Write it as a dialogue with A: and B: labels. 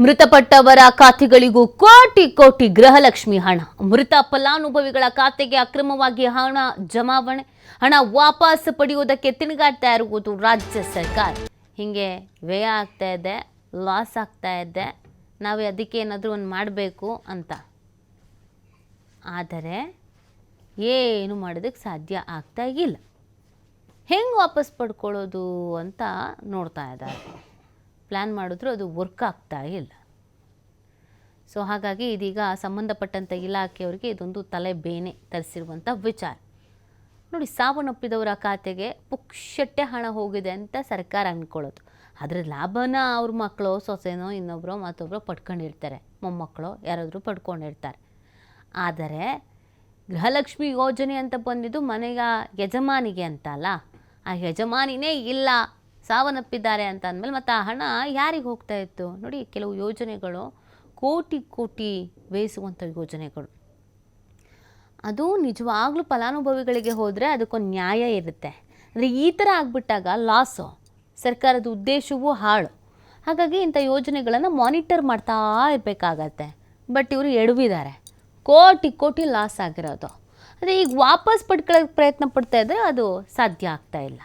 A: ಮೃತಪಟ್ಟವರ ಖಾತೆಗಳಿಗೂ ಕೋಟಿ ಕೋಟಿ ಗೃಹಲಕ್ಷ್ಮಿ ಹಣ. ಮೃತ ಫಲಾನುಭವಿಗಳ ಖಾತೆಗೆ ಅಕ್ರಮವಾಗಿ ಹಣ ಜಮಾವಣೆ, ಹಣ ವಾಪಸ್ ಪಡೆಯುವುದಕ್ಕೆ ತಿರುಗಾಡ್ತಾ ಇರುವುದು ರಾಜ್ಯ ಸರ್ಕಾರ. ಹಿಂಗೆ ವ್ಯಯ ಆಗ್ತಾ ಇದೆ, ಲಾಸ್ ಆಗ್ತಾ ಇದೆ. ನಾವೇ ಅದಕ್ಕೆ ಏನಾದರೂ ಒಂದು ಮಾಡಬೇಕು ಅಂತ, ಆದರೆ ಏನು ಮಾಡೋದಕ್ಕೆ ಸಾಧ್ಯ ಆಗ್ತಾ ಇಲ್ಲ. ಹೆಂಗೆ ವಾಪಸ್ ಪಡ್ಕೊಳ್ಳೋದು ಅಂತ ನೋಡ್ತಾ ಇದ್ದಾರೆ. ಪ್ಲ್ಯಾನ್ ಮಾಡಿದ್ರು ಅದು ವರ್ಕ್ ಆಗ್ತಾ ಇಲ್ಲ. ಸೊ ಹಾಗಾಗಿ ಇದೀಗ ಸಂಬಂಧಪಟ್ಟಂಥ ಇಲಾಖೆಯವರಿಗೆ ಇದೊಂದು ತಲೆ ಬೇನೆ ತರಿಸಿರುವಂಥ ವಿಚಾರ. ನೋಡಿ, ಸಾವನ್ನಪ್ಪಿದವರ ಖಾತೆಗೆ ಪುಕ್ಷಟ್ಟೆ ಹಣ ಹೋಗಿದೆ ಅಂತ ಸರ್ಕಾರ ಅಂದ್ಕೊಳ್ಳೋದು. ಅದರ ಲಾಭನ ಅವ್ರ ಮಕ್ಕಳು, ಸೊಸೆನೋ, ಇನ್ನೊಬ್ಬರೋ ಮತ್ತೊಬ್ಬರೋ ಪಡ್ಕೊಂಡಿರ್ತಾರೆ, ಮೊಮ್ಮಕ್ಕಳು ಯಾರಾದರೂ ಪಡ್ಕೊಂಡಿರ್ತಾರೆ. ಆದರೆ ಗೃಹಲಕ್ಷ್ಮಿ ಯೋಜನೆ ಅಂತ ಬಂದಿದ್ದು ಮನೆಯ ಯಜಮಾನಿಗೆ ಅಂತ ಅಲ್ಲ. ಆ ಯಜಮಾನಿನೇ ಇಲ್ಲ, ಸಾವನ್ನಪ್ಪಿದ್ದಾರೆ ಅಂತ ಅಂದಮೇಲೆ ಮತ್ತು ಆ ಹಣ ಯಾರಿಗೆ ಹೋಗ್ತಾ ಇತ್ತು? ನೋಡಿ, ಕೆಲವು ಯೋಜನೆಗಳು ಕೋಟಿ ಕೋಟಿ ವ್ಯಯಿಸುವಂಥ ಯೋಜನೆಗಳು. ಅದು ನಿಜವಾಗ್ಲೂ ಫಲಾನುಭವಿಗಳಿಗೆ ಹೋದರೆ ಅದಕ್ಕೊಂದು ನ್ಯಾಯ ಇರುತ್ತೆ. ಅಂದರೆ ಈ ಥರ ಆಗಿಬಿಟ್ಟಾಗ ಲಾಸು, ಸರ್ಕಾರದ ಉದ್ದೇಶವೂ ಹಾಳು. ಹಾಗಾಗಿ ಇಂಥ ಯೋಜನೆಗಳನ್ನು ಮಾನಿಟರ್ ಮಾಡ್ತಾ ಇರಬೇಕಾಗತ್ತೆ. ಬಟ್ ಇವರು ಎಡವಿದ್ದಾರೆ, ಕೋಟಿ ಕೋಟಿ ಲಾಸ್ ಆಗಿರೋದು. ಆದರೆ ಈಗ ವಾಪಸ್ ಪಡ್ಕೊಳ್ಳೋಕ್ಕೆ ಪ್ರಯತ್ನ ಪಡ್ತಾ ಇದ್ದರೆ ಅದು ಸಾಧ್ಯ ಆಗ್ತಾ ಇಲ್ಲ.